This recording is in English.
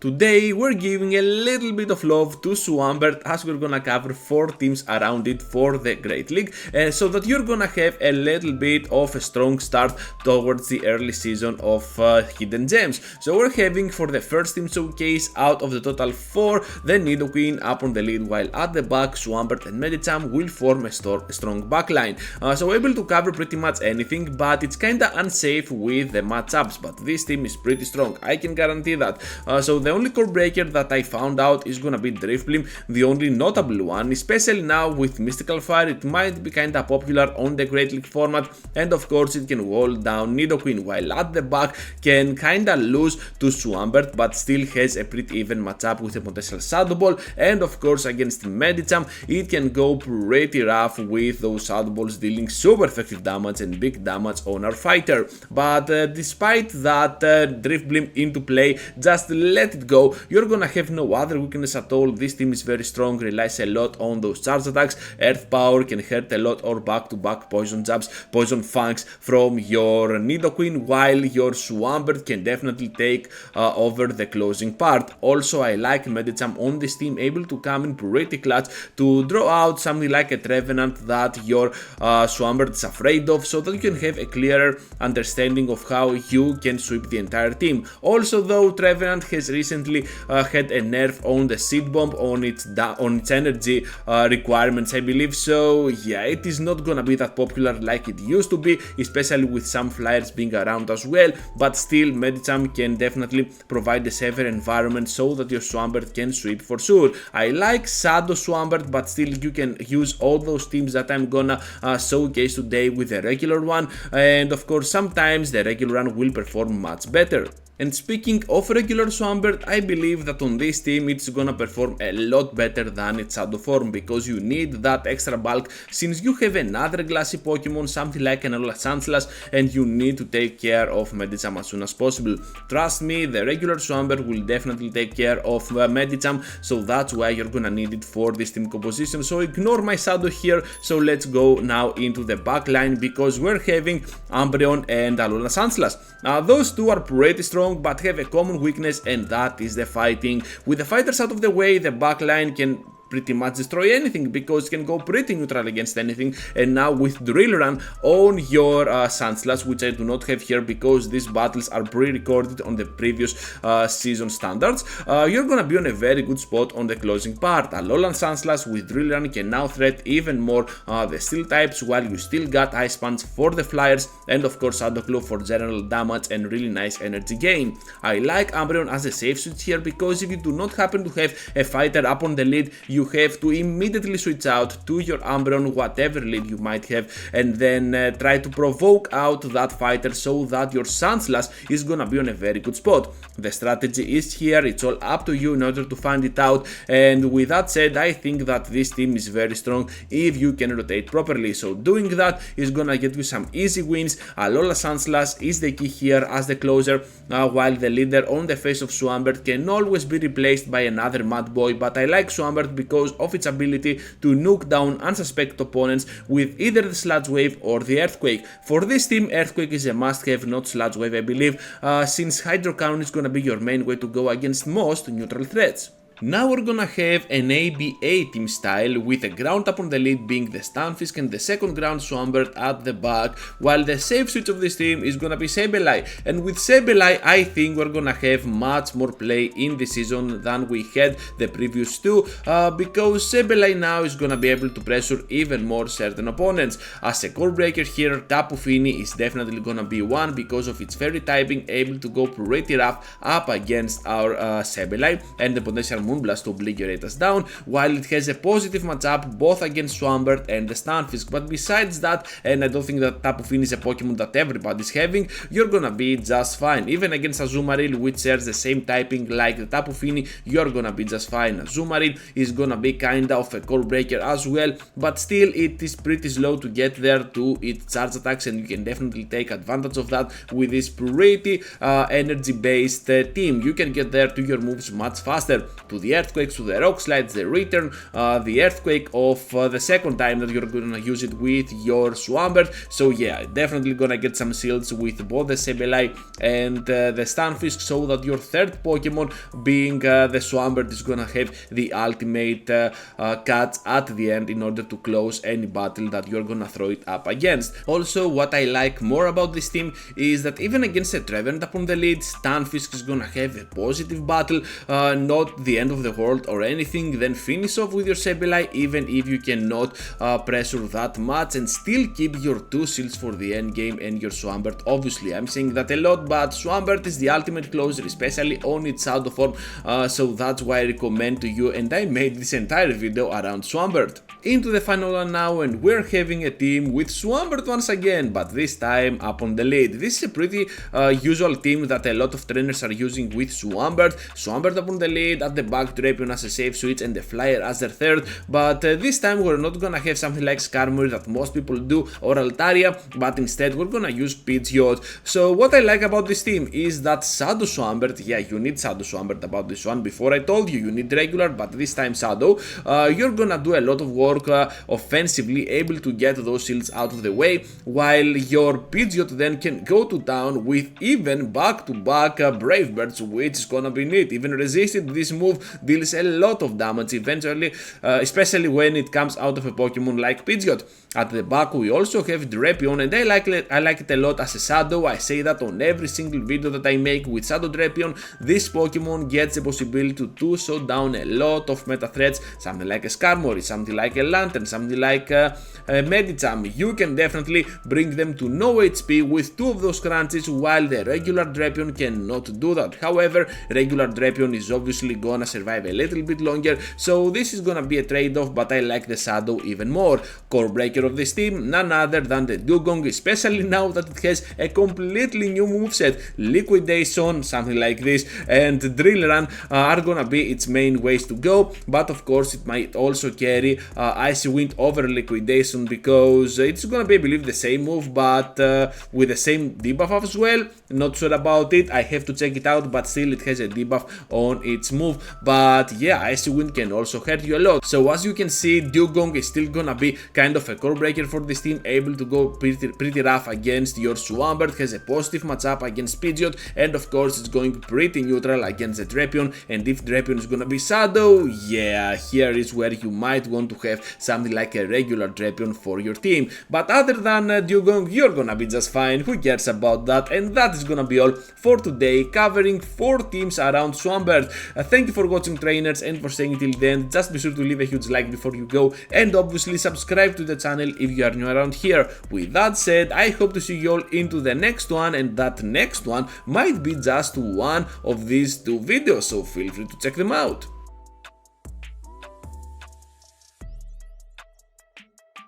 Today we're giving a little bit of love to Swampert as we're gonna cover 4 teams around it for the Great League, so that you're gonna have a little bit of a strong start towards the early season of Hidden Gems. So we're having for the first team showcase out of the total 4 the Nidoqueen up on the lead, while at the back Swampert and Medicham will form a strong backline. So able to cover pretty much anything, but it's kinda unsafe with the matchups, but this team is pretty strong, I can guarantee that. So the only core breaker that I found out is gonna be Drifblim, the only notable one, especially now with Mystical Fire. It might be kinda popular on the Great League format, and of course it can wall down Nidoqueen, while at the back can kinda lose to Swampert, but still has a pretty even matchup with a potential Shadow Ball, and of course against Medicham it can go pretty rough with those Shadow Balls dealing super effective damage and big damage on our fighter. But despite that Drifblim into play, just let it go, you're gonna have no other weakness at all. This team is very strong, relies a lot on those charge attacks. Earth Power can hurt a lot, or back-to-back poison jabs, poison fangs from your Nidoqueen, while your Swampert can definitely take over the closing part. Also, I like Medicham on this team, able to come in pretty clutch to draw out something like a Trevenant that your Swampert is afraid of, so that you can have a clearer understanding of how you can sweep the entire team. Also though, Trevenant has recently had a nerf on the Seed Bomb, on its energy requirements, I believe. So yeah, it is not gonna be that popular like it used to be, especially with some flyers being around as well. But still, Medicham can definitely provide a safer environment so that your Swampert can sweep for sure. I like Shadow Swampert, but still you can use all those teams that I'm gonna showcase today with a regular one, and of course sometimes the regular one will perform much better. And speaking of regular Swampert, I believe that on this team it's gonna perform a lot better than its shadow form, because you need that extra bulk since you have another glassy Pokemon, something like an Alola Sandslash, and you need to take care of Medicham as soon as possible. Trust me, the regular Swampert will definitely take care of Medicham, so that's why you're gonna need it for this team composition. So ignore my shadow here, so let's go now into the backline, because we're having Umbreon and Alola Sandslash. Those two are pretty strong, but have a common weakness, and that is the fighting. With the fighters out of the way, the backline can pretty much destroy anything, because it can go pretty neutral against anything. And now with Drill Run on your Sandslash, which I do not have here because these battles are pre-recorded on the previous season standards, you're gonna be on a very good spot on the closing part. Alolan Sandslash with Drill Run can now threat even more the steel types, while you still got Ice Punch for the flyers, and of course Shadow Claw for general damage and really nice energy gain. I like Umbreon as a safe switch here, because if you do not happen to have a fighter up on the lead, you have to immediately switch out to your Umbreon, whatever lead you might have, and then try to provoke out that fighter so that your Sandslash is gonna be on a very good spot. The strategy is here, it's all up to you in order to find it out, and with that said, I think that this team is very strong if you can rotate properly. So doing that is gonna get you some easy wins. Alola Sandslash is the key here as the closer, while the leader on the face of Swampert can always be replaced by another Mad Boy, but I like Swampert because of its ability to nuke down unsuspected opponents with either the Sludge Wave or the Earthquake. For this team, Earthquake is a must-have, not Sludge Wave, I believe, since Hydro Cannon is gonna be your main way to go against most neutral threats. Now we're gonna have an ABA team style, with a ground up on the lead being the Stunfisk and the second ground Swampert at the back, while the safe switch of this team is gonna be Sableye. And with Sableye, I think we're gonna have much more play in this season than we had the previous two, because Sableye now is gonna be able to pressure even more certain opponents. As a core breaker here, Tapu Fini is definitely gonna be one, because of its fairy typing, able to go pretty rough up against our Sableye, and the potential Moonblast to obliterate us down, while it has a positive matchup both against Swampert and the Stunfisk. But besides that, and I don't think that Tapu Fini is a Pokemon that everybody's having, you're gonna be just fine. Even against Azumarill, which shares the same typing like the Tapu Fini, you're gonna be just fine. Azumarill is gonna be kinda of a core breaker as well, but still it is pretty slow to get there to its charge attacks, and you can definitely take advantage of that with this pretty energy based team. You can get there to your moves much faster. To to the Earthquakes, to the Rock Slides, the Return, the Earthquake of the second time that you're gonna use it with your Swampert. So yeah, definitely gonna get some shields with both the Sableye and the Stunfisk, so that your third Pokemon, being the Swampert, is gonna have the ultimate catch at the end in order to close any battle that you're gonna throw it up against. Also, what I like more about this team is that even against a Trevenant upon the lead, Stunfisk is gonna have a positive battle, not the end of the world or anything. Then finish off with your Sableye, even if you cannot pressure that much, and still keep your 2 shields for the end game and your Swampert. Obviously, I'm saying that a lot, but Swampert is the ultimate closer, especially on its shadow form, so that's why I recommend to you, and I made this entire video around Swampert. Into the final one now, and we're having a team with Swampert once again, but this time up on the lead. This is a pretty usual team that a lot of trainers are using with Swampert. Swampert up on the lead, at the back Drapion as a safe switch and the Flyer as their third, but this time we're not gonna have something like Skarmory that most people do, or Altaria, but instead we're gonna use Pidgeot. So what I like about this team is that Shadow Swampert, yeah, you need Shadow Swampert about this one. Before I told you need regular, but this time Shadow. You're gonna do a lot of work offensively, able to get those shields out of the way, while your Pidgeot then can go to town with even back-to-back Brave Birds, which is gonna be neat. Even resisted, this move deals a lot of damage eventually, especially when it comes out of a Pokemon like Pidgeot. At the back we also have Drapion, and I like it a lot as a Shadow. I say that on every single video that I make with Shadow Drapion. This Pokemon gets the possibility to shut down a lot of meta threats, something like a Skarmory, something like a Lantern, something like a Medicham. You can definitely bring them to no HP with 2 of those crunches, while the regular Drapion cannot do that. However, regular Drapion is obviously gonna survive a little bit longer, so this is gonna be a trade-off, but I like the Shadow even more. Core breaker of this team, none other than the Dugong, especially now that it has a completely new moveset. Liquidation, something like this, and Drill Run are gonna be its main ways to go, but of course it might also carry Icy Wind over Liquidation, because it's gonna be, I believe, the same move, but with the same debuff as well. Not sure about it, I have to check it out, but still it has a debuff on its move. But yeah, Icy Wind can also hurt you a lot. So as you can see, Dugong is still gonna be kind of a core breaker for this team, able to go pretty rough against your Swampert, has a positive matchup against Pidgeot, and of course it's going pretty neutral against the Drapion. And if Drapion is gonna be Shadow, yeah, here is where you might want to have something like a regular Drapion for your team. But other than Dugong, you're gonna be just fine, who cares about that? And that is gonna be all for today, covering 4 teams around Swampert. Thank you for watching, trainers, and for staying till the end. Just be sure to leave a huge like before you go, and obviously subscribe to the channel if you are new around here. With that said, I hope to see you all into the next one, and that next one might be just one of these 2 videos, so feel free to check them out.